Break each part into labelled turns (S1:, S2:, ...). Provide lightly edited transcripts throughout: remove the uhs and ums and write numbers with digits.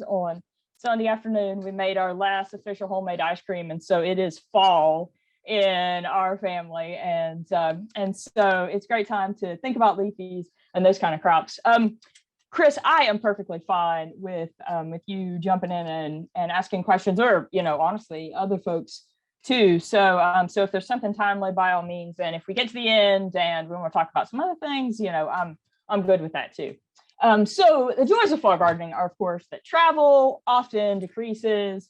S1: on Sunday afternoon. We made our last official homemade ice cream, and so it is fall in our family, and so it's a great time to think about leafies and those kind of crops. Chris, I am perfectly fine with you jumping in and asking questions, or honestly, other folks too. So so if there's something timely, by all means. And if we get to the end and we want to talk about some other things, I'm good with that too. So the joys of fall gardening are, of course, that travel often decreases.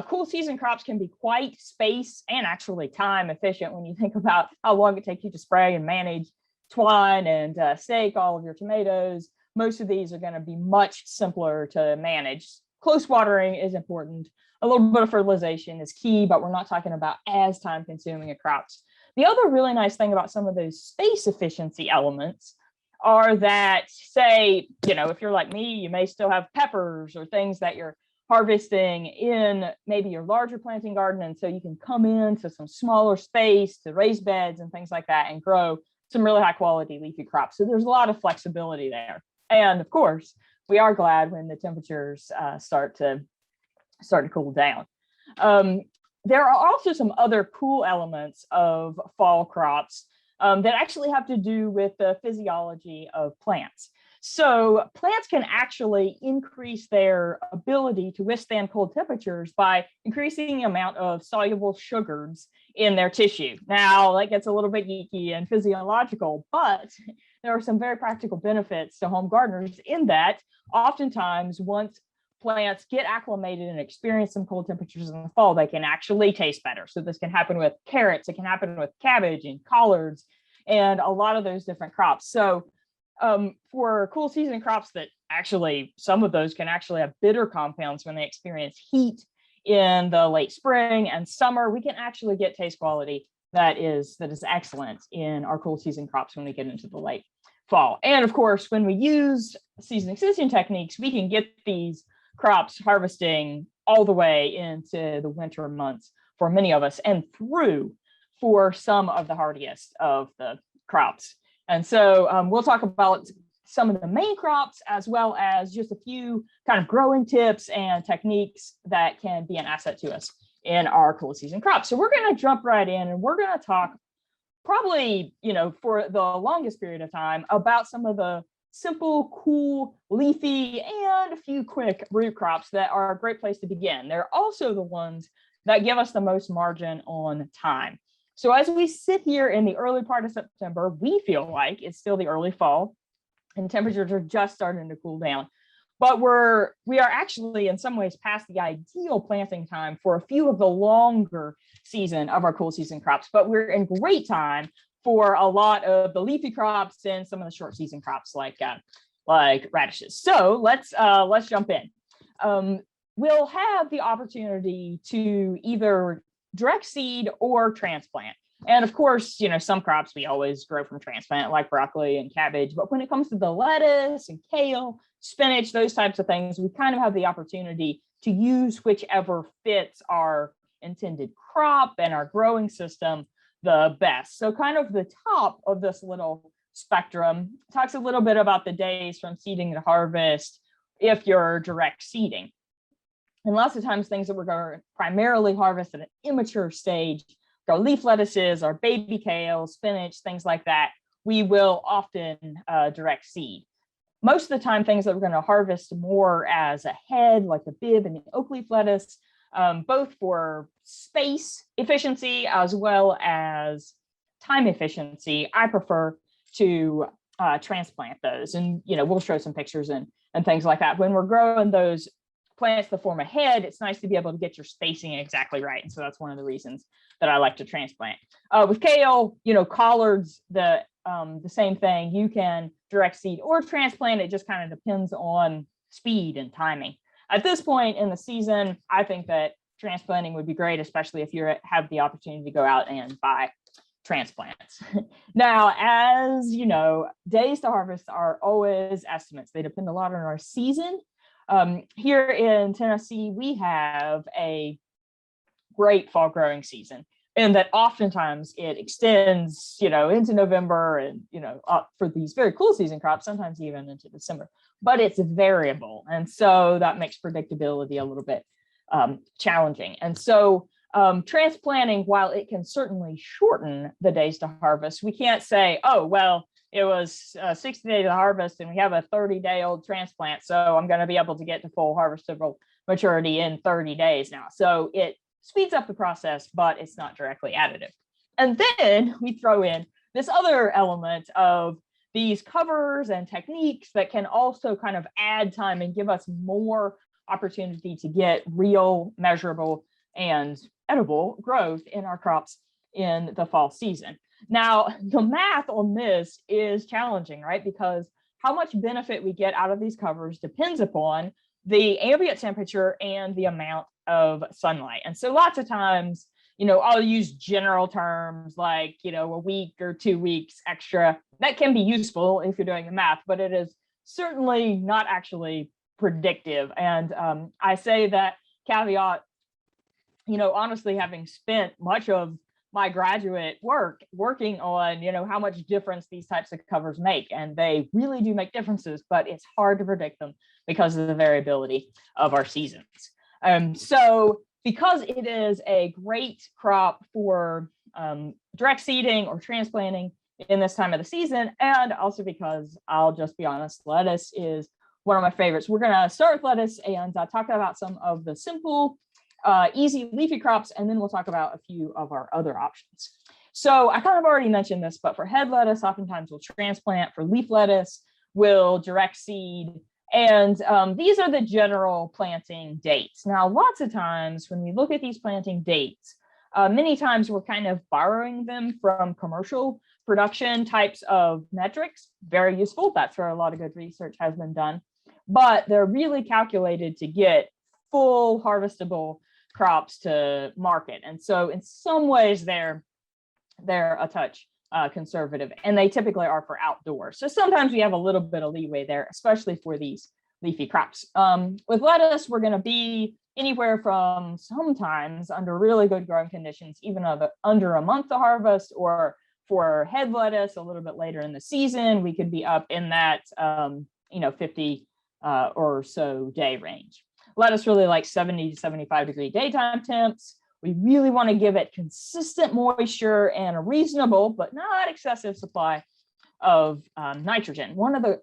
S1: Cool season crops can be quite space and actually time efficient when you think about how long it takes you to spray and manage twine and stake all of your tomatoes. Most of these are going to be much simpler to manage. Close watering is important. A little bit of fertilization is key, but we're not talking about as time consuming a crops. The other really nice thing about some of those space efficiency elements are that, say, if you're like me, you may still have peppers or things that you're harvesting in maybe your larger planting garden. And so you can come into some smaller space to raised beds and things like that and grow some really high quality leafy crops. So there's a lot of flexibility there. And of course, we are glad when the temperatures start to cool down. There are also some other cool elements of fall crops that actually have to do with the physiology of plants. So plants can actually increase their ability to withstand cold temperatures by increasing the amount of soluble sugars in their tissue. Now, that gets a little bit geeky and physiological, but there are some very practical benefits to home gardeners in that oftentimes once plants get acclimated and experience some cold temperatures in the fall, they can actually taste better. So this can happen with carrots, it can happen with cabbage and collards and a lot of those different crops. So for cool season crops that actually, some of those can actually have bitter compounds when they experience heat in the late spring and summer, we can actually get taste quality that is excellent in our cool season crops when we get into the late fall. And of course, when we use season extension techniques, we can get these crops harvesting all the way into the winter months for many of us and through for some of the hardiest of the crops. And so we'll talk about some of the main crops as well as just a few kind of growing tips and techniques that can be an asset to us in our cool season crops. So we're going to jump right in and we're going to talk probably, for the longest period of time about some of the simple, cool, leafy, and a few quick root crops that are a great place to begin. They're also the ones that give us the most margin on time. So as we sit here in the early part of September, we feel like it's still the early fall and temperatures are just starting to cool down. But we are actually in some ways past the ideal planting time for a few of the longer season of our cool season crops, but we're in great time for a lot of the leafy crops and some of the short season crops like radishes. So let's jump in. We'll have the opportunity to either direct seed or transplant. And of course, some crops we always grow from transplant like broccoli and cabbage, but when it comes to the lettuce and kale, spinach, those types of things, we kind of have the opportunity to use whichever fits our intended crop and our growing system the best. So kind of the top of this little spectrum talks a little bit about the days from seeding to harvest if you're direct seeding. And lots of times things that we're going to primarily harvest at an immature stage, our leaf lettuces, our baby kale, spinach, things like that, we will often direct seed. Most of the time, things that we're going to harvest more as a head, like the bib and the oakleaf lettuce, both for space efficiency as well as time efficiency, I prefer to transplant those. And, we'll show some pictures and things like that. When we're growing those plants that form a head, it's nice to be able to get your spacing exactly right. And so that's one of the reasons that I like to transplant. With kale, collards, the same thing. You can direct seed or transplant. It just kind of depends on speed and timing. At this point in the season, I think that transplanting would be great, especially if you have the opportunity to go out and buy transplants. Now, as you know, days to harvest are always estimates. They depend a lot on our season. Here in Tennessee, we have a great fall growing season. and that oftentimes it extends, into November and, up for these very cool season crops, sometimes even into December, but it's variable. And so that makes predictability a little bit challenging. And so transplanting, while it can certainly shorten the days to harvest, we can't say, oh, well, it was 60 days to harvest and we have a 30-day-old transplant, so I'm going to be able to get to full harvestable maturity in 30 days now. So it speeds up the process, but it's not directly additive. And then we throw in this other element of these covers and techniques that can also kind of add time and give us more opportunity to get real, measurable, and edible growth in our crops in the fall season. Now, the math on this is challenging, right? Because how much benefit we get out of these covers depends upon the ambient temperature and the amount of sunlight. And so lots of times, I'll use general terms like, a week or 2 weeks extra. That can be useful if you're doing the math, but it is certainly not actually predictive. And I say that caveat, honestly, having spent much of my graduate work working on, how much difference these types of covers make. And they really do make differences, but it's hard to predict them because of the variability of our seasons. So because it is a great crop for direct seeding or transplanting in this time of the season, and also because I'll just be honest, lettuce is one of my favorites. We're going to start with lettuce and talk about some of the simple, easy leafy crops, and then we'll talk about a few of our other options. So I kind of already mentioned this, but for head lettuce, oftentimes we'll transplant. For leaf lettuce, we'll direct seed. And these are the general planting dates. Now, lots of times when we look at these planting dates, many times we're kind of borrowing them from commercial production types of metrics. Very useful. That's where a lot of good research has been done. But they're really calculated to get full harvestable crops to market. And so in some ways they're a touch conservative, and they typically are for outdoors. So sometimes we have a little bit of leeway there, especially for these leafy crops. With lettuce, we're going to be anywhere from sometimes under really good growing conditions, even under a month to harvest, or for head lettuce a little bit later in the season, we could be up in that 50 or so day range. Lettuce really likes 70 to 75 degree daytime temps. We really want to give it consistent moisture and a reasonable, but not excessive supply of nitrogen. One of the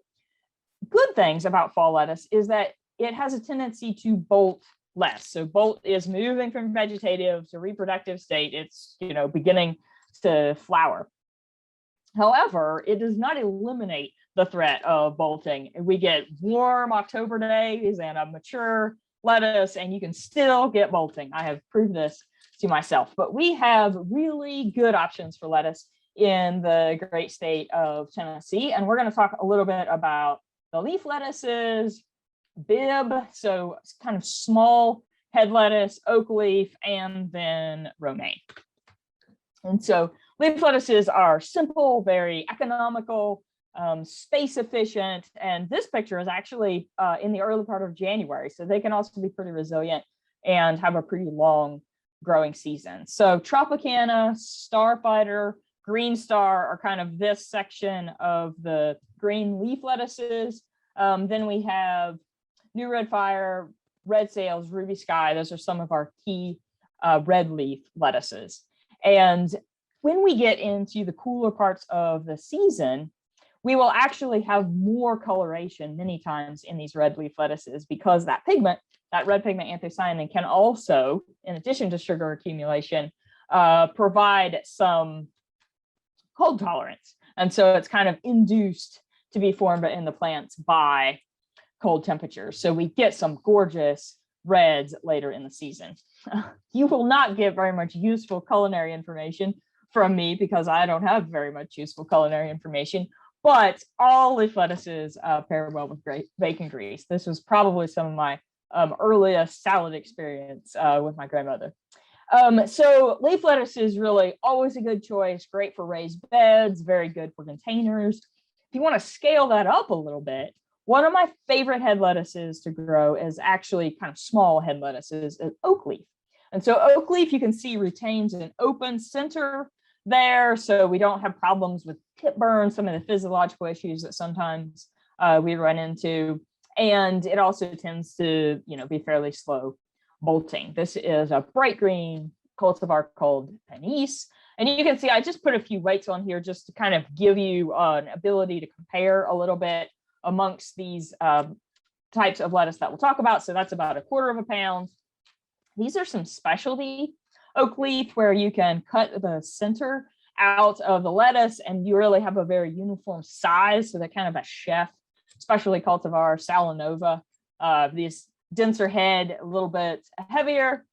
S1: good things about fall lettuce is that it has a tendency to bolt less. So bolt is moving from vegetative to reproductive state. It's, beginning to flower. However, it does not eliminate the threat of bolting. We get warm October days and a mature lettuce, and you can still get bolting. I have proved this to myself, but we have really good options for lettuce in the great state of Tennessee. And we're going to talk a little bit about the leaf lettuces, Bib, so it's kind of small head lettuce, oak leaf, and then romaine. And so leaf lettuces are simple, very economical, space efficient, and this picture is actually in the early part of January, so they can also be pretty resilient and have a pretty long growing season. So Tropicana, Starfighter, Green Star are kind of this section of the green leaf lettuces. Then we have New Red Fire, Red Sails, Ruby Sky. Those are some of our key red leaf lettuces. And when we get into the cooler parts of the season, we will actually have more coloration many times in these red leaf lettuces, because that pigment, that red pigment anthocyanin, can also, in addition to sugar accumulation, provide some cold tolerance. And so it's kind of induced to be formed in the plants by cold temperatures. So we get some gorgeous reds later in the season. You will not get very much useful culinary information from me because I don't have very much useful culinary information, but all leaf lettuces pair well with great bacon grease. This was probably some of my earliest salad experience with my grandmother. So leaf lettuce is really always a good choice, great for raised beds, very good for containers. If you want to scale that up a little bit, one of my favorite head lettuces to grow is actually kind of small head lettuces, is oak leaf. And so Oakleaf, you can see, retains an open center there, so we don't have problems with tip burn, some of the physiological issues that sometimes we run into. And it also tends to, be fairly slow bolting. This is a bright green cultivar called Panisse. And you can see I just put a few weights on here just to kind of give you an ability to compare a little bit amongst these types of lettuce that we'll talk about. So that's about 1/4 pound. These are some specialty Oakleaf where you can cut the center out of the lettuce and you really have a very uniform size. So they're kind of a chef specialty cultivar, Salanova. This denser head, a little bit heavier.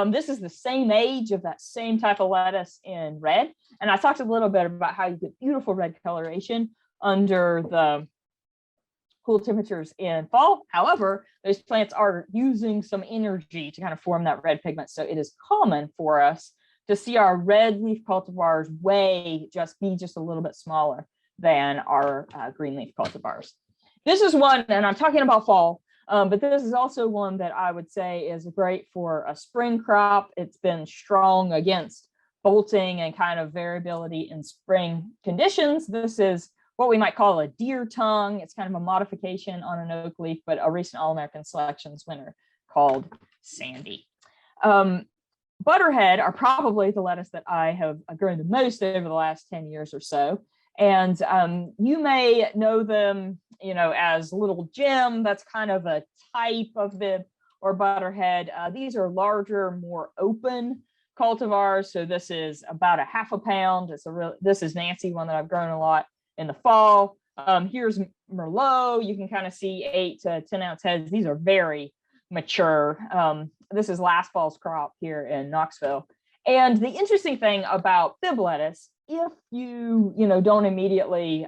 S1: This is the same age of that same type of lettuce in red. And I talked a little bit about how you get beautiful red coloration under the cool temperatures in fall. However, those plants are using some energy to kind of form that red pigment. So it is common for us to see our red leaf cultivars be just a little bit smaller than our green leaf cultivars. This is one, and I'm talking about fall, but this is also one that I would say is great for a spring crop. It's been strong against bolting and kind of variability in spring conditions. This is what we might call a deer tongue. It's kind of a modification on an oak leaf, but a recent All-American Selections winner called Sandy. Butterhead are probably the lettuce that I have grown the most over the last 10 years or so. And you may know them, as Little Jim. That's kind of a type of the or Butterhead. These are larger, more open cultivars. So this is about 1/2 pound. This is Nancy, one that I've grown a lot in the fall. Here's Mirlo. You can kind of see 8 to 10 ounce heads. These are very mature. This is last fall's crop here in Knoxville. And the interesting thing about fib lettuce, if you don't immediately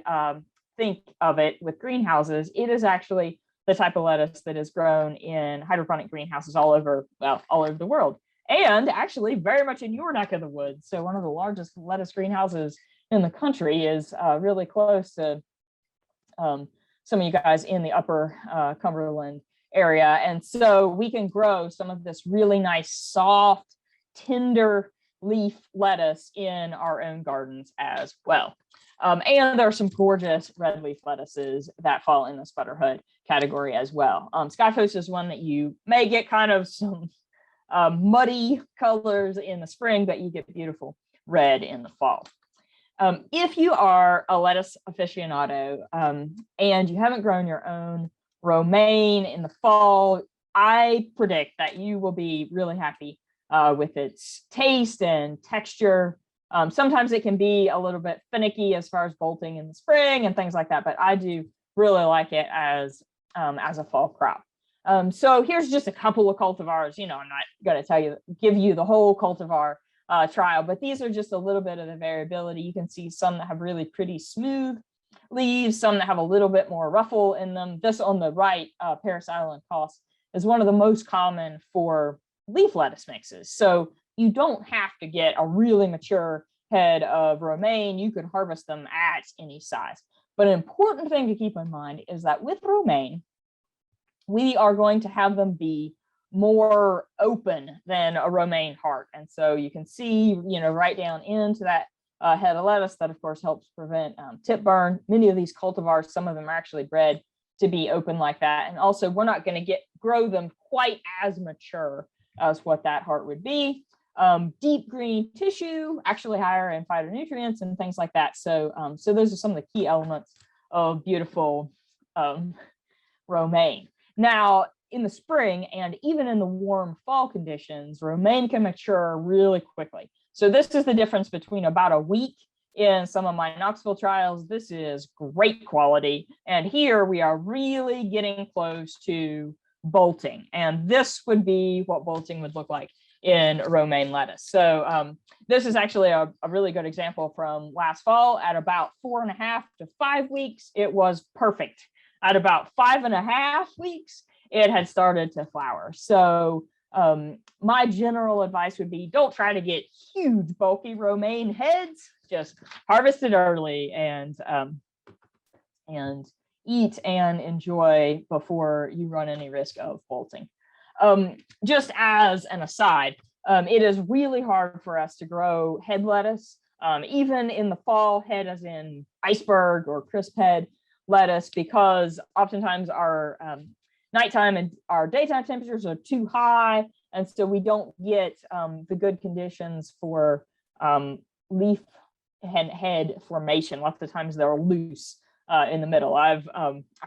S1: think of it with greenhouses, it is actually the type of lettuce that is grown in hydroponic greenhouses all over the world, and actually very much in your neck of the woods. So one of the largest lettuce greenhouses in the country is really close to some of you guys in the upper Cumberland area. And so we can grow some of this really nice, soft, tender leaf lettuce in our own gardens as well. And there are some gorgeous red leaf lettuces that fall in this Butterhead category as well. Skyphos is one that you may get kind of some muddy colors in the spring, but you get beautiful red in the fall. If you are a lettuce aficionado and you haven't grown your own romaine in the fall, I predict that you will be really happy with its taste and texture. Sometimes it can be a little bit finicky as far as bolting in the spring and things like that, but I do really like it as a fall crop. So here's just a couple of cultivars. I'm not going to give you the whole cultivar trial, but these are just a little bit of the variability. You can see some that have really pretty smooth leaves, some that have a little bit more ruffle in them. This on the right, Parris Isla is one of the most common for leaf lettuce mixes. So you don't have to get a really mature head of romaine. You can harvest them at any size. But an important thing to keep in mind is that with romaine, we are going to have them be more open than a romaine heart. And so you can see, right down into that head of lettuce that of course helps prevent tip burn. Many of these cultivars, some of them are actually bred to be open like that. And also we're not going to grow them quite as mature as what that heart would be. Deep green tissue, actually higher in phytonutrients and things like that. So those are some of the key elements of beautiful romaine. Now, in the spring and even in the warm fall conditions, romaine can mature really quickly. So this is the difference between about a week in some of my Knoxville trials. This is great quality. And here we are really getting close to bolting. And this would be what bolting would look like in romaine lettuce. So this is actually a really good example from last fall. At about 4.5 to 5 weeks, it was perfect. At about 5.5 weeks, it had started to flower. So my general advice would be don't try to get huge, bulky romaine heads. Just harvest it early and eat and enjoy before you run any risk of bolting. Just as an aside, It is really hard for us to grow head lettuce, even in the fall, head as in iceberg or crisphead lettuce, because oftentimes our nighttime and our daytime temperatures are too high. And so we don't get the good conditions for leaf and head formation. Lots of times they're loose in the middle. I've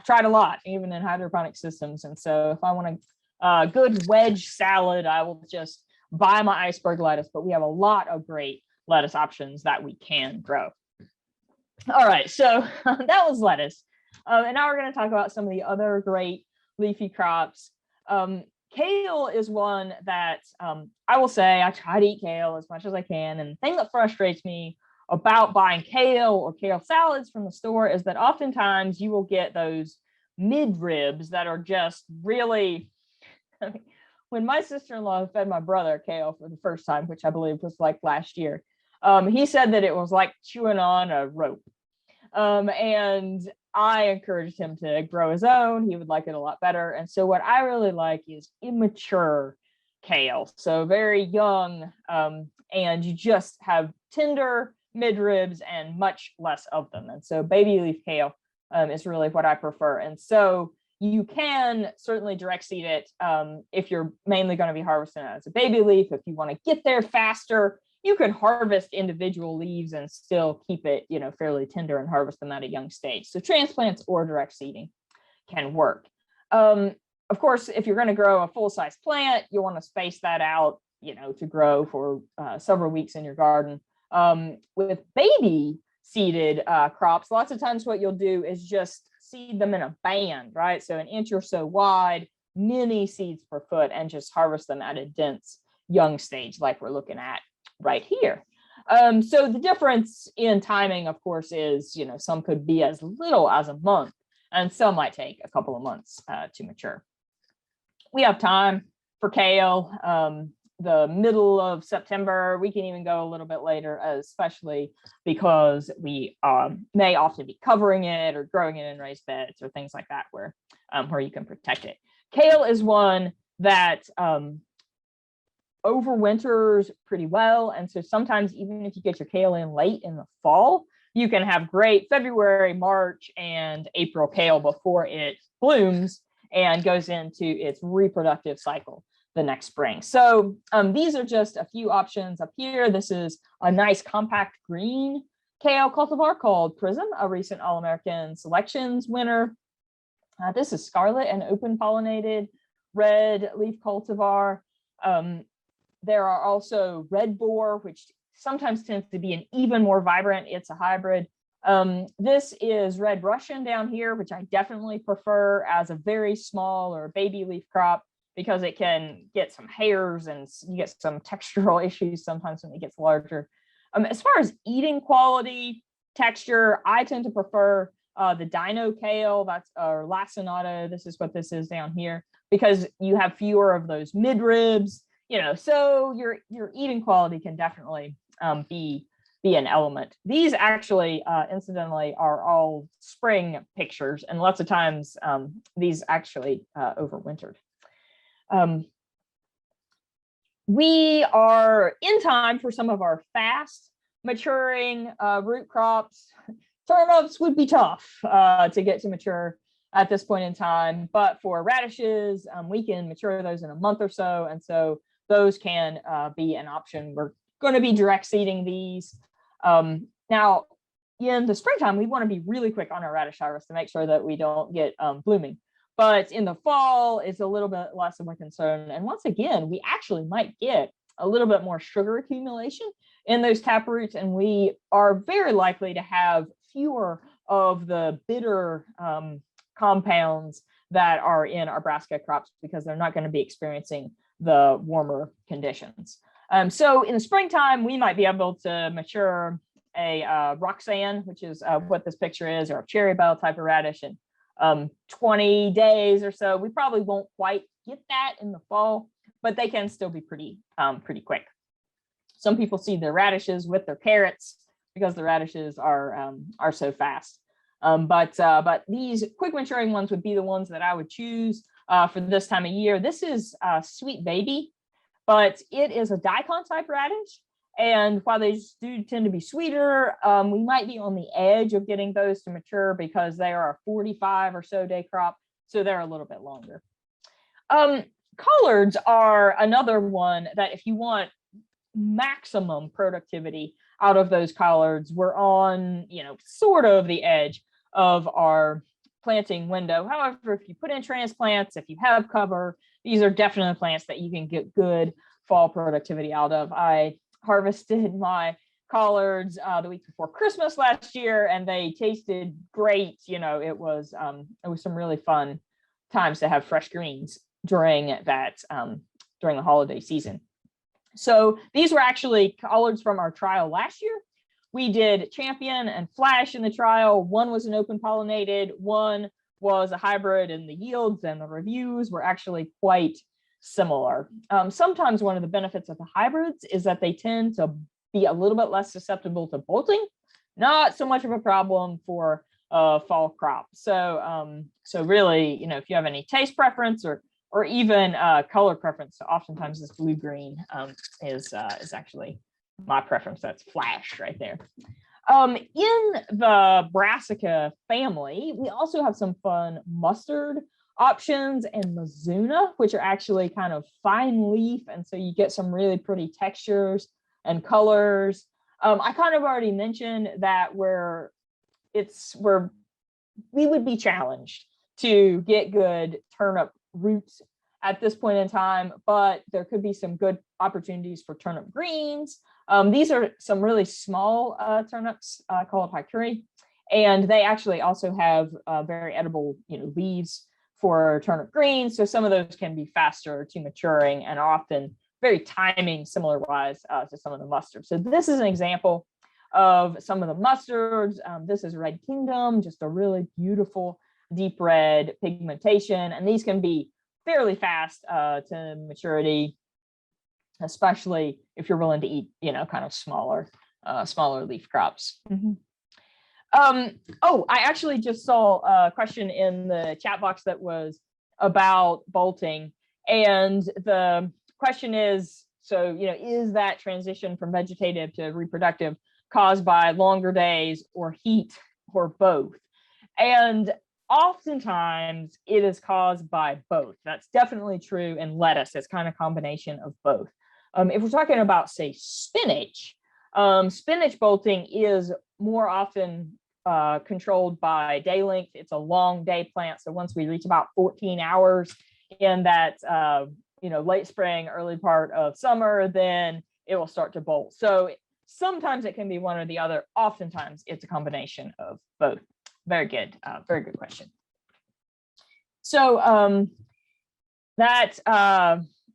S1: tried a lot, even in hydroponic systems. And so if I want a good wedge salad, I will just buy my iceberg lettuce, but we have a lot of great lettuce options that we can grow. All right, so that was lettuce. And now we're going to talk about some of the other great leafy crops. Kale is one that I will say I try to eat kale as much as I can. And the thing that frustrates me about buying kale or kale salads from the store is that oftentimes you will get those midribs that are just really, I mean, when my sister-in-law fed my brother kale for the first time, which I believe was like last year, he said that it was like chewing on a rope. And I encouraged him to grow his own. He would like it a lot better. And so what I really like is immature kale. So very young, and you just have tender midribs and much less of them. And so baby leaf kale is really what I prefer. And so you can certainly direct seed it if you're mainly going to be harvesting it as a baby leaf. If you want to get there faster, you can harvest individual leaves and still keep it, fairly tender and harvest them at a young stage. So transplants or direct seeding can work. Of course, if you're going to grow a full-size plant, you'll want to space that out, to grow for several weeks in your garden. With baby seeded crops, lots of times what you'll do is just seed them in a band, right? So an inch or so wide, many seeds per foot, and just harvest them at a dense young stage like we're looking at right here. So the difference in timing, of course, is, some could be as little as a month, and some might take a couple of months to mature. We have time for kale. The middle of September, we can even go a little bit later, especially because we may often be covering it or growing it in raised beds or things like that where you can protect it. Kale is one that overwinters pretty well. And so sometimes even if you get your kale in late in the fall, you can have great February, March, and April kale before it blooms and goes into its reproductive cycle the next spring. So these are just a few options up here. This is a nice compact green kale cultivar called Prism, a recent All-American Selections winner. This is scarlet and open pollinated red leaf cultivar. There are also red boar, which sometimes tends to be an even more vibrant. It's a hybrid. This is red Russian down here, which I definitely prefer as a very small or baby leaf crop, because it can get some hairs and you get some textural issues sometimes when it gets larger. As far as eating quality, texture, I tend to prefer the dino kale, that's or lacinato. This is what this is down here, because you have fewer of those midribs, so your eating quality can definitely be an element. These actually, incidentally, are all spring pictures, and lots of times these actually overwintered. We are in time for some of our fast maturing root crops. Turnips would be tough to get to mature at this point in time, but for radishes, we can mature those in a month or so, and so those can be an option. We're going to be direct seeding these. Now, in the springtime, we want to be really quick on our radish harvest to make sure that we don't get blooming. But in the fall, it's a little bit less of a concern. And once again, we actually might get a little bit more sugar accumulation in those taproots, and we are very likely to have fewer of the bitter compounds that are in our brassica crops because they're not going to be experiencing the warmer conditions. So in the springtime, we might be able to mature a Roxanne, which is what this picture is, or a cherry bell type of radish, in 20 days or so. We probably won't quite get that in the fall, but they can still be pretty quick. Some people seed their radishes with their carrots because the radishes are so fast. But these quick maturing ones would be the ones that I would choose for this time of year. This is Sweet Baby, but it is a daikon type radish. And while they do tend to be sweeter, we might be on the edge of getting those to mature because they are a 45 or so day crop. So they're a little bit longer. Collards are another one that if you want maximum productivity out of those collards, we're on, sort of the edge of our planting window. However, if you put in transplants, if you have cover, these are definitely plants that you can get good fall productivity out of. I harvested my collards the week before Christmas last year, and they tasted great. It was some really fun times to have fresh greens during the holiday season. So these were actually collards from our trial last year. We did Champion and Flash in the trial. One was an open pollinated, one was a hybrid, and the yields and the reviews were actually quite similar. Sometimes one of the benefits of the hybrids is that they tend to be a little bit less susceptible to bolting. Not so much of a problem for fall crop. So really, if you have any taste preference or even color preference, oftentimes this blue green is actually my preference. That's Flash right there. In the Brassica family, we also have some fun mustard options and Mizuna, which are actually kind of fine leaf, and so you get some really pretty textures and colors. I kind of already mentioned that we would be challenged to get good turnip roots at this point in time, but there could be some good opportunities for turnip greens. These are some really small turnips called haikuri, and they actually also have very edible leaves for turnip greens. So some of those can be faster to maturing and often very timing similar wise to some of the mustards. So this is an example of some of the mustards. This is Red Kingdom, just a really beautiful deep red pigmentation. And these can be fairly fast to maturity, especially if you're willing to eat, kind of smaller leaf crops. Mm-hmm. I actually just saw a question in the chat box that was about bolting. And the question is, is that transition from vegetative to reproductive caused by longer days or heat or both? And oftentimes it is caused by both. That's definitely true in lettuce. It's kind of a combination of both. If we're talking about, say, spinach, spinach bolting is more often controlled by day length. It's a long day plant. So once we reach about 14 hours in that, late spring, early part of summer, then it will start to bolt. So sometimes it can be one or the other. Oftentimes it's a combination of both. Very good question. So that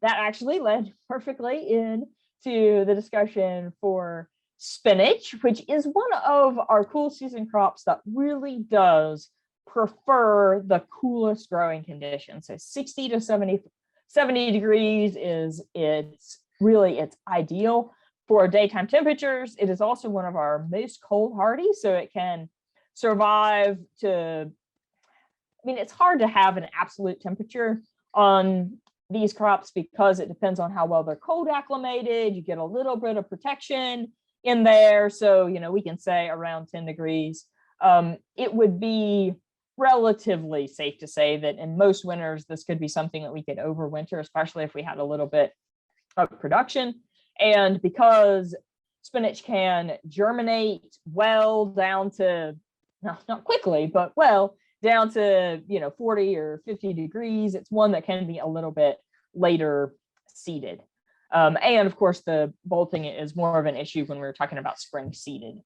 S1: actually led perfectly into the discussion for spinach, which is one of our cool season crops that really does prefer the coolest growing conditions. So 60 to 70 degrees is it's ideal for daytime temperatures. It is also one of our most cold hardy, so it can survive it's hard to have an absolute temperature on these crops because it depends on how well they're cold acclimated. You get a little bit of protection in there. So, we can say around 10 degrees. It would be relatively safe to say that in most winters, this could be something that we could overwinter, especially if we had a little bit of production. And because spinach can germinate well down to, not quickly, but well down to 40 or 50 degrees, it's one that can be a little bit later seeded. And of course, the bolting is more of an issue when we're talking about spring seeded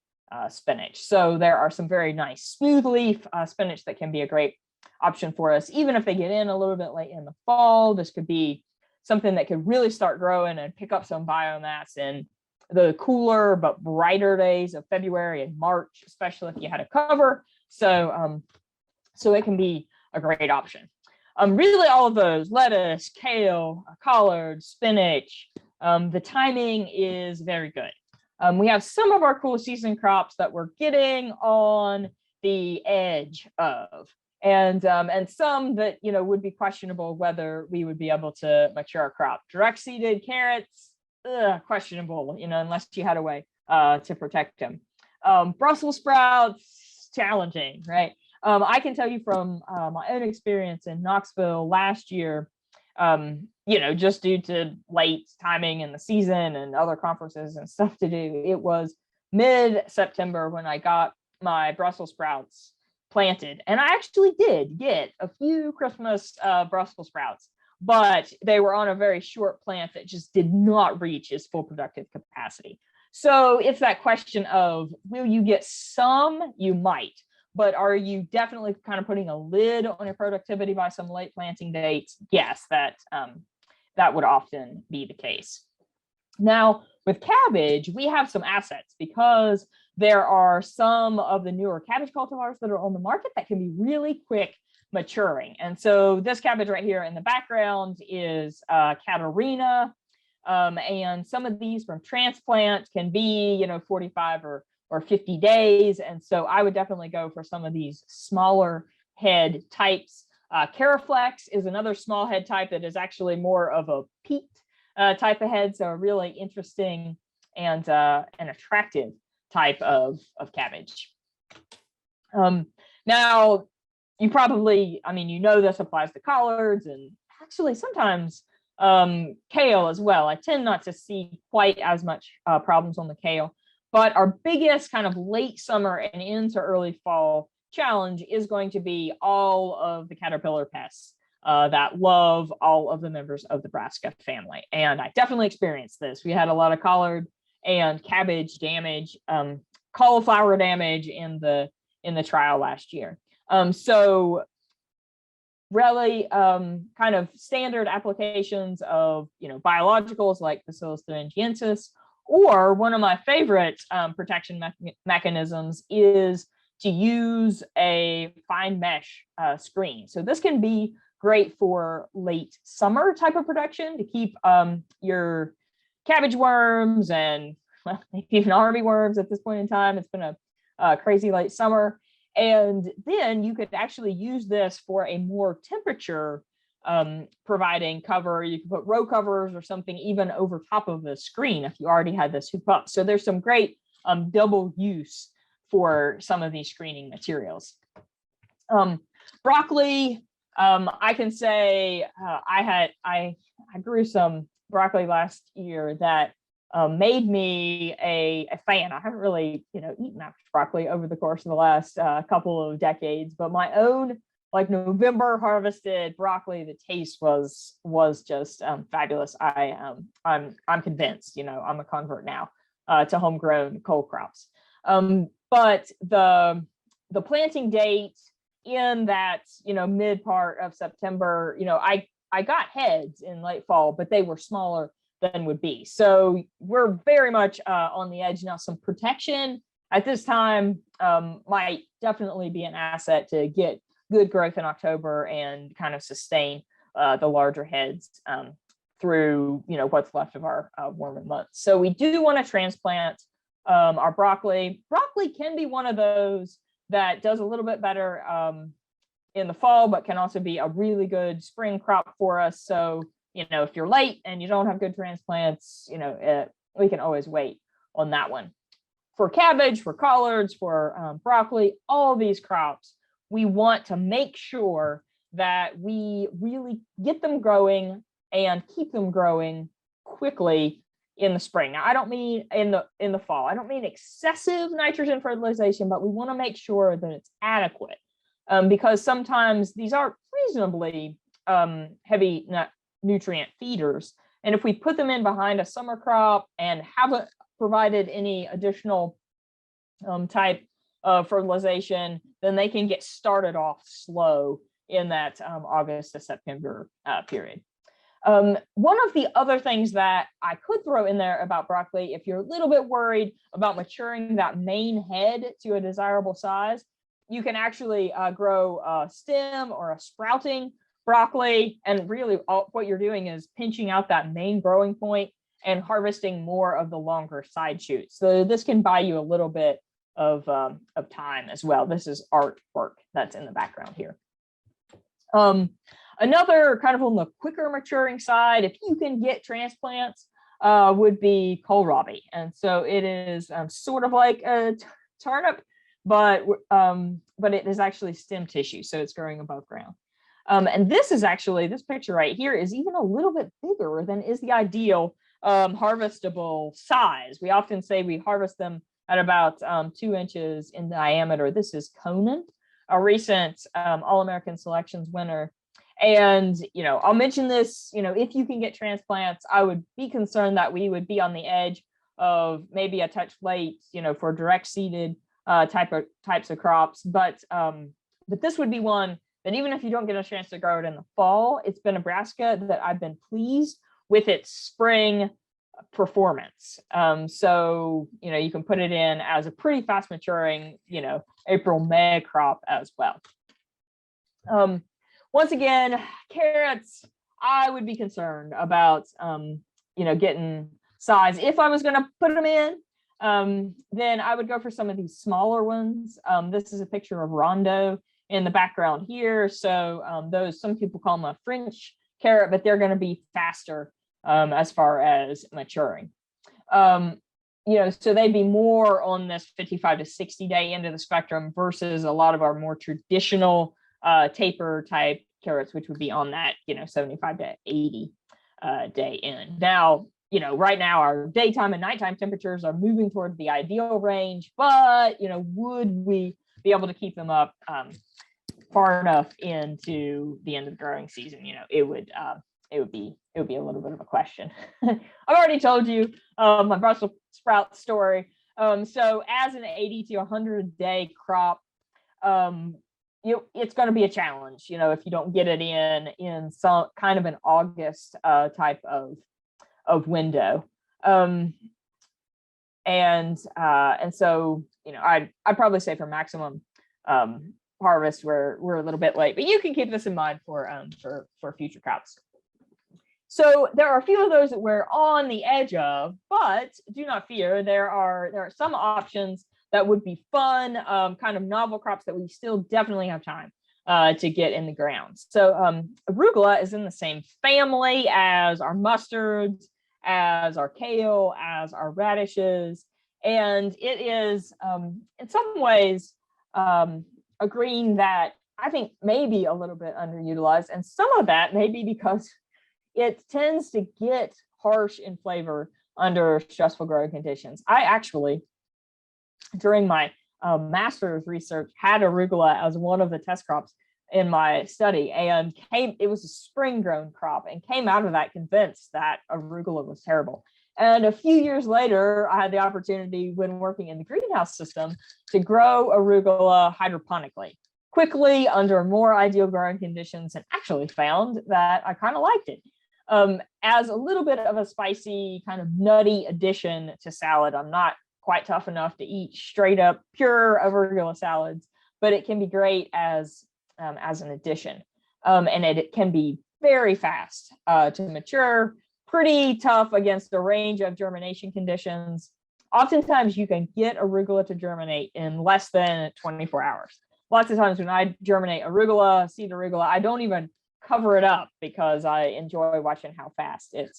S1: spinach. So there are some very nice smooth leaf spinach that can be a great option for us, even if they get in a little bit late in the fall. This could be something that could really start growing and pick up some biomass in the cooler but brighter days of February and March, especially if you had a cover. So it can be a great option. Really all of those, lettuce, kale, collards, spinach, the timing is very good. We have some of our cool season crops that we're getting on the edge of. and some that, you know, would be questionable whether we would be able to mature our crop. Direct seeded carrots, questionable, you know, unless you had a way to protect them. Brussels sprouts, challenging, right? I can tell you from my own experience in Knoxville last year, you know, just due to late timing in the season and other conferences and stuff to do, it was mid-September when I got my Brussels sprouts planted. And I actually did get a few Christmas Brussels sprouts, but they were on a very short plant that just did not reach its full productive capacity. So it's that question of, will you get some? You might, but are you definitely kind of putting a lid on your productivity by some late planting dates? Yes, that would often be the case. Now, with cabbage, we have some assets because there are some of the newer cabbage cultivars that are on the market that can be really quick maturing. And so this cabbage right here in the background is Catarina. And some of these from Transplants can be, you know, 45 or 50 days. And so I would definitely go for some of these smaller head types. Caraflex is another small head type that is actually more of a peaked type of head. So a really interesting and an attractive type of cabbage. Now, you probably, I mean, you know, this applies to collards and actually sometimes kale as well. I tend not to see quite as much problems on the kale, but our biggest kind of late summer and into early fall challenge is going to be all of the caterpillar pests that love all of the members of the Brassica family. And I definitely experienced this. We had a lot of collard and cabbage damage, cauliflower damage in the trial last year. So really kind of standard applications of, you know, biologicals like Bacillus thuringiensis, or one of my favorite protection mechanisms is to use a fine mesh screen. So this can be great for late summer type of production to keep your cabbage worms and, well, even armyworms at this point in time. It's been a crazy late summer. And then you could actually use this for a more temperature providing cover. You can put row covers or something even over top of the screen if you already had this hoop up. So there's some great double use for some of these screening materials. Broccoli, I can say I grew some broccoli last year that made me a fan. I haven't really, you know, eaten much broccoli over the course of the last couple of decades, but my own like November harvested broccoli, the taste was just fabulous. I'm convinced, you know, I'm a convert now to homegrown coal crops. But the planting date in that, you know, mid part of September, you know, I got heads in late fall, but they were smaller than would be. So we're very much on the edge now. Some protection at this time might definitely be an asset to get good growth in October and kind of sustain the larger heads through, you know, what's left of our warmer months. So we do want to transplant our broccoli. Broccoli can be one of those that does a little bit better in the fall, but can also be a really good spring crop for us. So, you know, if you're late and you don't have good transplants, you know, we can always wait on that one. For cabbage, for collards, for broccoli, all these crops, we want to make sure that we really get them growing and keep them growing quickly in the spring. Now, I don't mean in the fall. I don't mean excessive nitrogen fertilization, but we want to make sure that it's adequate because sometimes these are reasonably heavy nutrient feeders. And if we put them in behind a summer crop and haven't provided any additional type of fertilization, then they can get started off slow in that August to September period. One of the other things that I could throw in there about broccoli, if you're a little bit worried about maturing that main head to a desirable size, you can actually grow a stem or a sprouting broccoli. And really what you're doing is pinching out that main growing point and harvesting more of the longer side shoots. So this can buy you a little bit of time as well. This is artwork that's in the background here. Another kind of on the quicker maturing side, if you can get transplants, would be kohlrabi. And so it is sort of like a turnip, but it is actually stem tissue, so it's growing above ground. And this is actually, this picture right here is even a little bit bigger than is the ideal harvestable size. We often say we harvest them at about 2 inches in diameter. This is Conant, a recent All-American Selections winner. And, I'll mention this, if you can get transplants, I would be concerned that we would be on the edge of maybe a touch late, for direct seeded types of crops. But this would be one that even if you don't get a chance to grow it in the fall, it's been a brassica that I've been pleased with its spring performance. So, you can put it in as a pretty fast maturing, April, May crop as well. Once again, carrots, I would be concerned about, getting size. If I was going to put them in, then I would go for some of these smaller ones. This is a picture of Rondo in the background here. So some people call them a French carrot, but they're going to be faster as far as maturing. So they'd be more on this 55 to 60 day end of the spectrum versus a lot of our more traditional taper type carrots, which would be on that 75 to 80 day end. Now, right now our daytime and nighttime temperatures are moving towards the ideal range, but would we be able to keep them up far enough into the end of the growing season? It would be a little bit of a question. I've already told you my Brussels sprout story. So as an 80 to 100 day crop, it's going to be a challenge, if you don't get it in some kind of an August type of window. And so, I'd probably say for maximum harvest, we're a little bit late, but you can keep this in mind for future crops. So there are a few of those that we're on the edge of, but do not fear. There are some options that would be fun, kind of novel crops that we still definitely have time to get in the ground. So arugula is in the same family as our mustards, as our kale, as our radishes, and it is in some ways a green that I think may be a little bit underutilized, and some of that may be because it tends to get harsh in flavor under stressful growing conditions. I actually, during my master's research, had arugula as one of the test crops in my study, and it was a spring grown crop, and came out of that convinced that arugula was terrible. And a few years later, I had the opportunity, when working in the greenhouse system, to grow arugula hydroponically quickly under more ideal growing conditions, and actually found that I kind of liked it. As a little bit of a spicy, kind of nutty addition to salad. I'm not quite tough enough to eat straight up pure arugula salads, but it can be great as an addition. And it can be very fast to mature, pretty tough against a range of germination conditions. Oftentimes you can get arugula to germinate in less than 24 hours. Lots of times when I germinate arugula, seed arugula, I don't even cover it up because I enjoy watching how fast it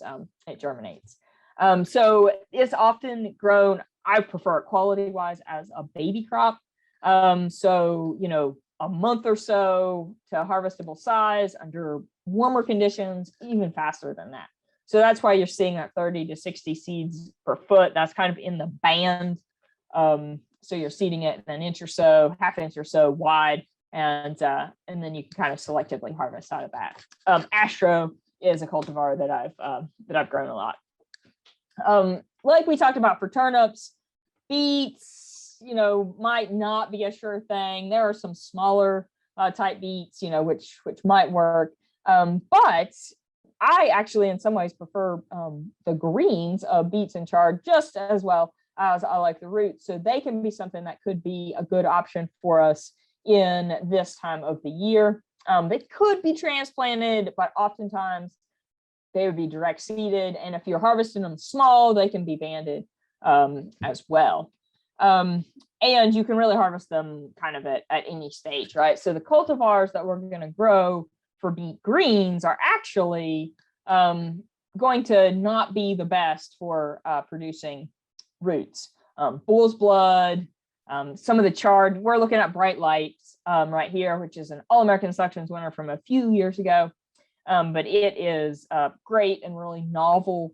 S1: germinates. So it's often grown, I prefer it quality wise, as a baby crop. So, a month or so to harvestable size under warmer conditions, even faster than that. So that's why you're seeing that 30 to 60 seeds per foot. That's kind of in the band. So you're seeding it an inch or so, half inch or so wide. And then you can kind of selectively harvest out of that. Astro is a cultivar that I've grown a lot. Like we talked about for turnips, beets, might not be a sure thing. There are some smaller type beets, which might work. But I actually, in some ways, prefer the greens of beets and chard just as well as I like the roots. So they can be something that could be a good option for us in this time of the year. They could be transplanted, but oftentimes they would be direct seeded. And if you're harvesting them small, they can be banded as well. And you can really harvest them kind of at any stage, right? So the cultivars that we're going to grow for beet greens are actually going to not be the best for producing roots. Bull's blood, some of the chard, we're looking at Bright Lights right here, which is an All-American Selections winner from a few years ago. But it is great and really novel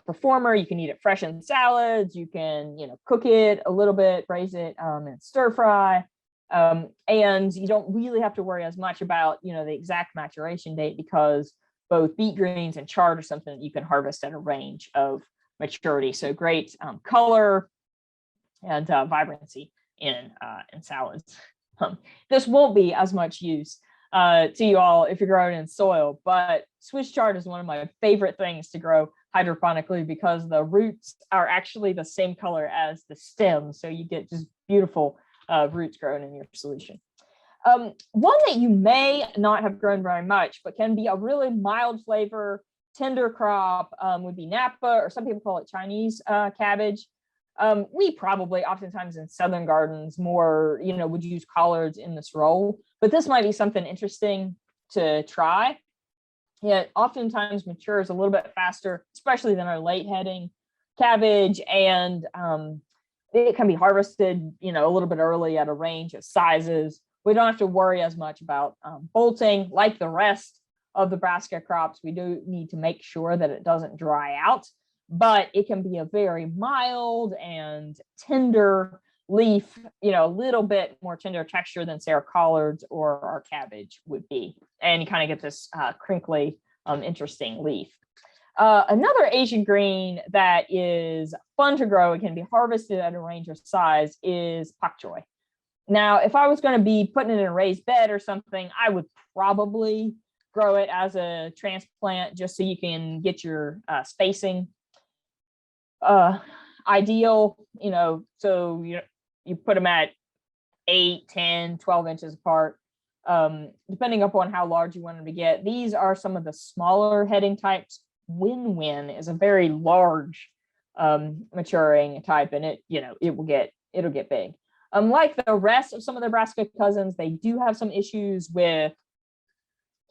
S1: performer. You can eat it fresh in salads. You can, cook it a little bit, braise it, and stir fry. And you don't really have to worry as much about, the exact maturation date, because both beet greens and chard are something that you can harvest at a range of maturity. So great color and vibrancy in salads. This won't be as much use to you all if you're growing in soil, but Swiss chard is one of my favorite things to grow hydroponically, because the roots are actually the same color as the stems, so you get just beautiful roots grown in your solution. One that you may not have grown very much, but can be a really mild flavor, tender crop, would be Napa, or some people call it Chinese cabbage. We probably oftentimes in southern gardens more, would use collards in this role, but this might be something interesting to try. It oftentimes matures a little bit faster, especially than our late heading cabbage, and it can be harvested, a little bit early at a range of sizes. We don't have to worry as much about bolting. Like the rest of the brassica crops, we do need to make sure that it doesn't dry out, but it can be a very mild and tender leaf, a little bit more tender texture than say our collards or our cabbage would be. And you kind of get this crinkly, interesting leaf. Another Asian green that is fun to grow, it can be harvested at a range of size, is pak choi. Now, if I was going to be putting it in a raised bed or something, I would probably grow it as a transplant just so you can get your spacing ideal, so you put them at 8, 10, 12 inches apart, depending upon how large you want them to get. These are some of the smaller heading types. Win-win is a very large maturing type, and it'll get big. Like the rest of some of the brassica cousins, they do have some issues with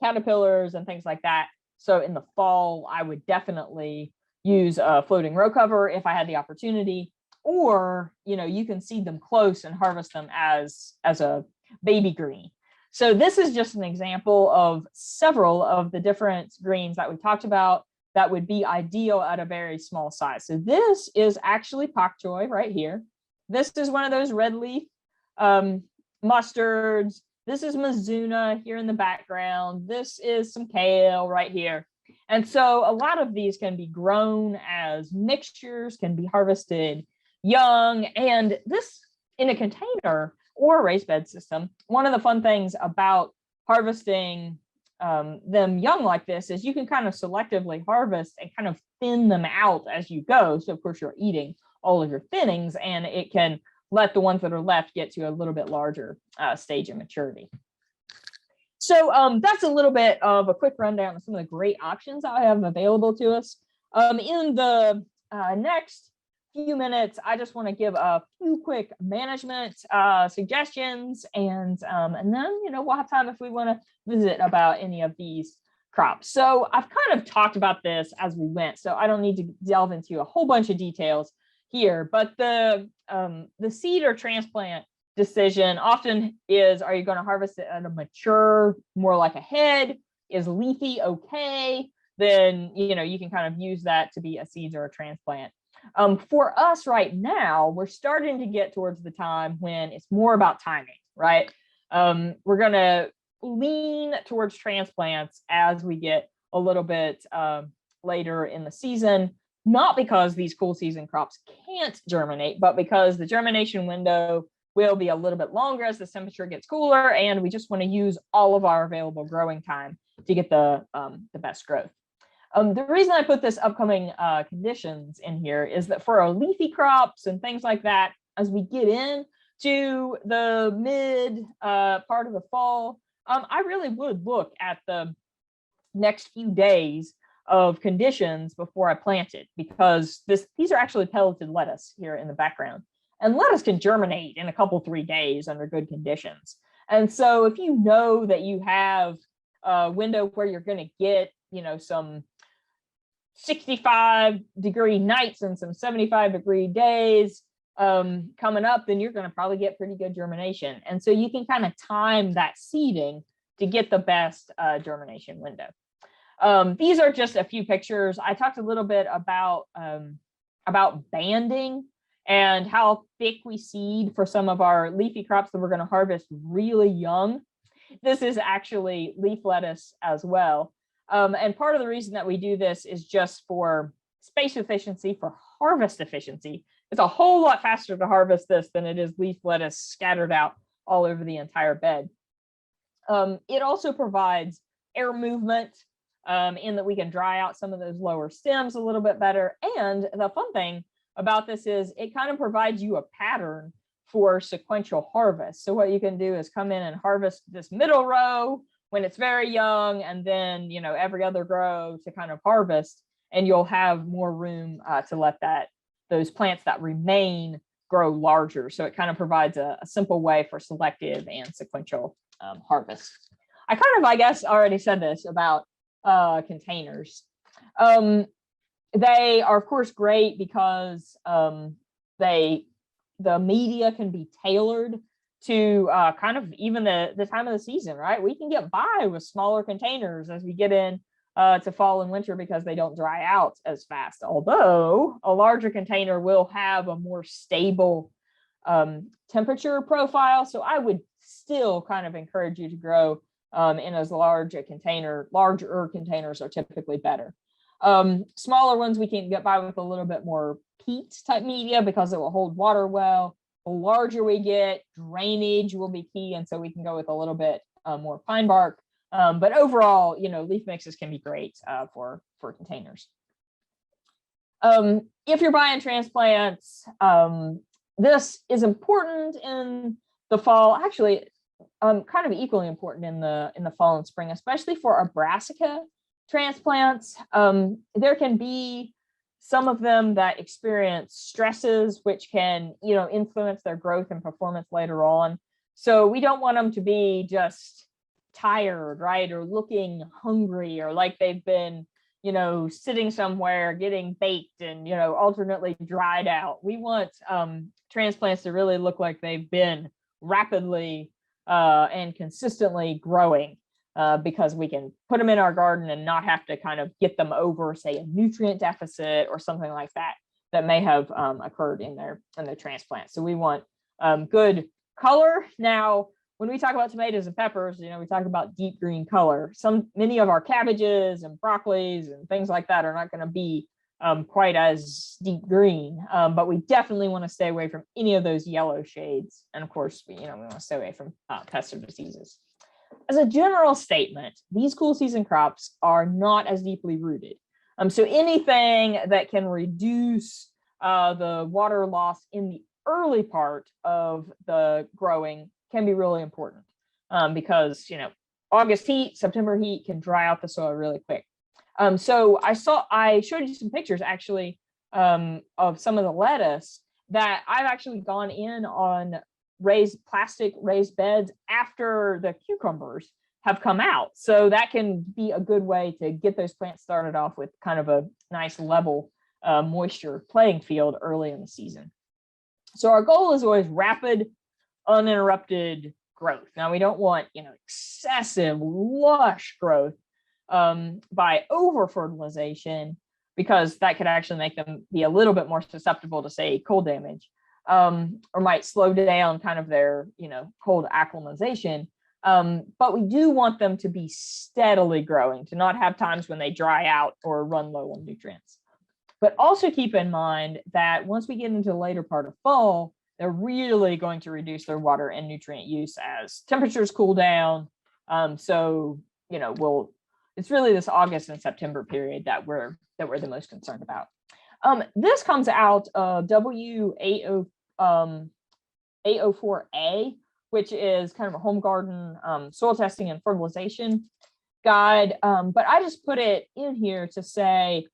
S1: caterpillars and things like that. So in the fall, I would definitely use a floating row cover if I had the opportunity, or you can seed them close and harvest them as a baby green. So this is just an example of several of the different greens that we talked about that would be ideal at a very small size. So this is actually pak choi right here. This is one of those red leaf mustards. This is Mizuna here in the background. This is some kale right here. And so a lot of these can be grown as mixtures, can be harvested young, and this in a container or a raised bed system. One of the fun things about harvesting them young like this is you can kind of selectively harvest and kind of thin them out as you go. So of course you're eating all of your thinnings, and it can let the ones that are left get to a little bit larger stage of maturity. So that's a little bit of a quick rundown of some of the great options I have available to us. In the next few minutes, I just want to give a few quick management suggestions, and then we'll have time if we want to visit about any of these crops. So I've kind of talked about this as we went, so I don't need to delve into a whole bunch of details here, but the seed or transplant decision often is, are you going to harvest it at a mature, more like a head? Is leafy okay? Then you can kind of use that to be a seed or a transplant. For us right now, we're starting to get towards the time when it's more about timing, right? We're going to lean towards transplants as we get a little bit later in the season, not because these cool season crops can't germinate, but because the germination window will be a little bit longer as the temperature gets cooler, and we just want to use all of our available growing time to get the best growth. The reason I put this upcoming conditions in here is that for our leafy crops and things like that, as we get into the mid part of the fall, I really would look at the next few days of conditions before I plant it, because these are actually pelleted lettuce here in the background, and lettuce can germinate in a couple, 3 days under good conditions. And so if you know that you have window where you're going to get, some 65-degree nights and some 75-degree days coming up, then you're going to probably get pretty good germination. And so you can kind of time that seeding to get the best germination window. These are just a few pictures. I talked a little bit about banding and how thick we seed for some of our leafy crops that we're going to harvest really young. This is actually leaf lettuce as well. And part of the reason that we do this is just for space efficiency, for harvest efficiency. It's a whole lot faster to harvest this than it is leaf lettuce scattered out all over the entire bed. It also provides air movement in that we can dry out some of those lower stems a little bit better. And the fun thing about this is it kind of provides you a pattern for sequential harvest. So what you can do is come in and harvest this middle row when it's very young, and then, every other row to kind of harvest, and you'll have more room to let those plants that remain grow larger. So it kind of provides a simple way for selective and sequential harvest. I guess, already said this about containers. They are, of course, great because the media can be tailored to kind of even the time of the season, right? We can get by with smaller containers as we get in to fall and winter because they don't dry out as fast. Although a larger container will have a more stable temperature profile. So I would still kind of encourage you to grow in as large a container. Larger containers are typically better. Smaller ones we can get by with a little bit more peat type media because it will hold water well. The larger we get, drainage will be key, and so we can go with a little bit more pine bark. But overall, leaf mixes can be great for containers. If you're buying transplants, this is important in the fall. Actually, kind of equally important in the fall and spring, especially for our brassica transplants. There can be some of them that experience stresses, which can, influence their growth and performance later on. So we don't want them to be just tired, right? Or looking hungry, or like they've been, sitting somewhere getting baked and, alternately dried out. We want transplants to really look like they've been rapidly and consistently growing. Because we can put them in our garden and not have to kind of get them over, say, a nutrient deficit or something like that may have occurred in their transplant. So we want good color. Now, when we talk about tomatoes and peppers, we talk about deep green color. Many of our cabbages and broccolis and things like that are not going to be quite as deep green, but we definitely want to stay away from any of those yellow shades. And of course, we want to stay away from pests or diseases. As a general statement, these cool season crops are not as deeply rooted. So anything that can reduce the water loss in the early part of the growing can be really important because, August heat, September heat can dry out the soil really quick. So I showed you some pictures actually of some of the lettuce that I've actually gone in on plastic raised beds after the cucumbers have come out. So that can be a good way to get those plants started off with kind of a nice level moisture playing field early in the season. So our goal is always rapid, uninterrupted growth. Now we don't want, excessive lush growth by over fertilization, because that could actually make them be a little bit more susceptible to, say, cold damage. Or might slow down kind of their, cold acclimatization. But we do want them to be steadily growing, to not have times when they dry out or run low on nutrients. But also keep in mind that once we get into the later part of fall, they're really going to reduce their water and nutrient use as temperatures cool down. So, it's really this August and September period that we're the most concerned about. This comes out of W804A, which is kind of a home garden soil testing and fertilization guide. But I just put it in here to say,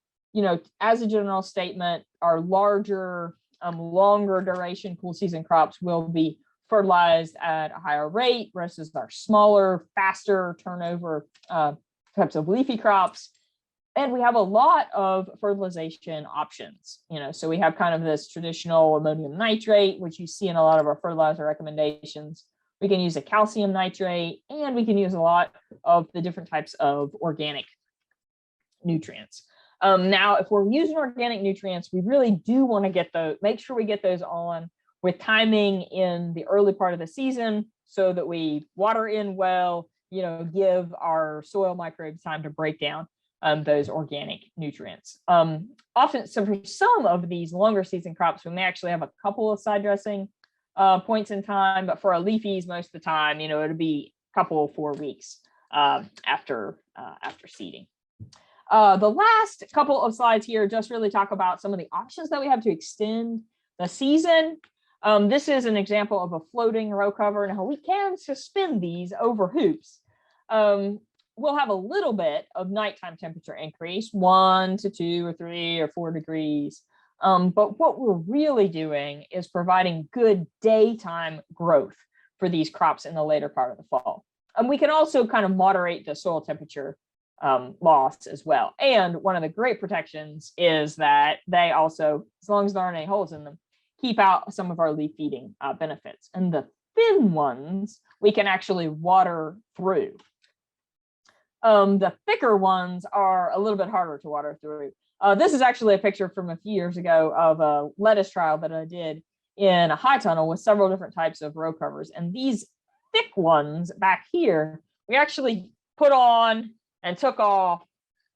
S1: as a general statement, our larger, longer duration cool season crops will be fertilized at a higher rate versus our smaller, faster turnover types of leafy crops. And we have a lot of fertilization options, so we have kind of this traditional ammonium nitrate, which you see in a lot of our fertilizer recommendations. We can use a calcium nitrate, and we can use a lot of the different types of organic nutrients. Now, if we're using organic nutrients, we really do want to make sure we get those on with timing in the early part of the season so that we water in well, give our soil microbes time to break down those organic nutrients. Often, so for some of these longer season crops, we may actually have a couple of side dressing points in time, but for our leafies, most of the time, it'll be a couple of 4 weeks after seeding. The last couple of slides here just really talk about some of the options that we have to extend the season. This is an example of a floating row cover. Now we can suspend these over hoops. We'll have a little bit of nighttime temperature increase, 1 to 2 or 3 or 4 degrees. But what we're really doing is providing good daytime growth for these crops in the later part of the fall. And we can also kind of moderate the soil temperature loss as well. And one of the great protections is that they also, as long as there aren't any holes in them, keep out some of our leaf feeding benefits. And the thin ones, we can actually water through. The thicker ones are a little bit harder to water through. This is actually a picture from a few years ago of a lettuce trial that I did in a high tunnel with several different types of row covers. And these thick ones back here, we actually put on and took off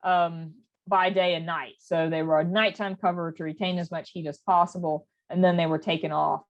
S1: by day and night. So they were a nighttime cover to retain as much heat as possible. And then they were taken off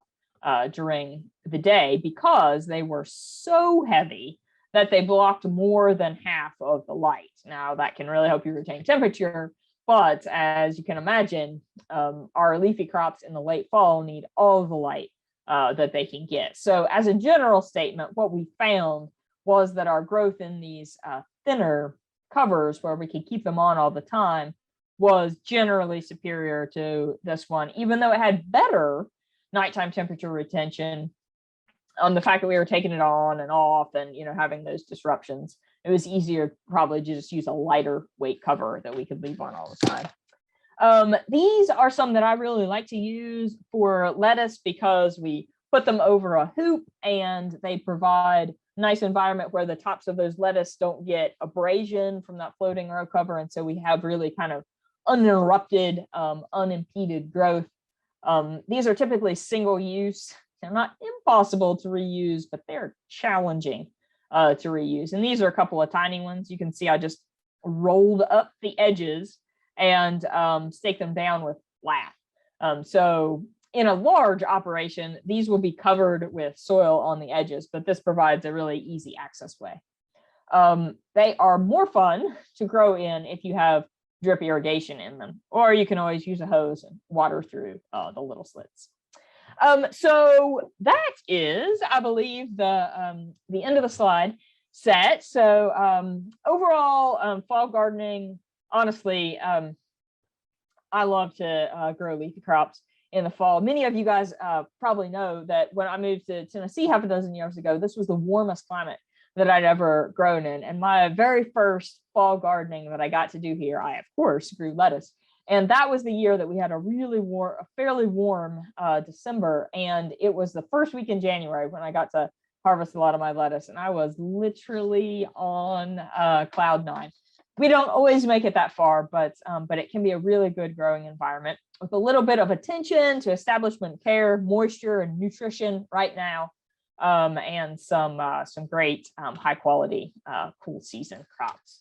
S1: during the day because they were so heavy that they blocked more than half of the light. Now that can really help you retain temperature, but as you can imagine, our leafy crops in the late fall need all of the light that they can get. So as a general statement, what we found was that our growth in these thinner covers where we could keep them on all the time was generally superior to this one, even though it had better nighttime temperature retention. On the fact that we were taking it on and off and having those disruptions, it was easier probably to just use a lighter weight cover that we could leave on all the time. These are some that I really like to use for lettuce because we put them over a hoop and they provide a nice environment where the tops of those lettuce don't get abrasion from that floating row cover, and so we have really kind of uninterrupted, unimpeded growth. These are typically single use. They're not impossible to reuse, but they're challenging to reuse. And these are a couple of tiny ones. You can see I just rolled up the edges and stake them down with lath. So in a large operation, these will be covered with soil on the edges, but this provides a really easy access way. They are more fun to grow in if you have drip irrigation in them, or you can always use a hose and water through the little slits. So that is, I believe, the end of the slide set. So overall, fall gardening, honestly, I love to grow leafy crops in the fall. Many of you guys probably know that when I moved to Tennessee half a dozen years ago, this was the warmest climate that I'd ever grown in. And my very first fall gardening that I got to do here, I, of course, grew lettuce. And that was the year that we had a really warm, a fairly warm December. And it was the first week in January when I got to harvest a lot of my lettuce. And I was literally on cloud 9. We don't always make it that far, but it can be a really good growing environment with a little bit of attention to establishment care, moisture, and nutrition right now, and some great high quality cool season crops.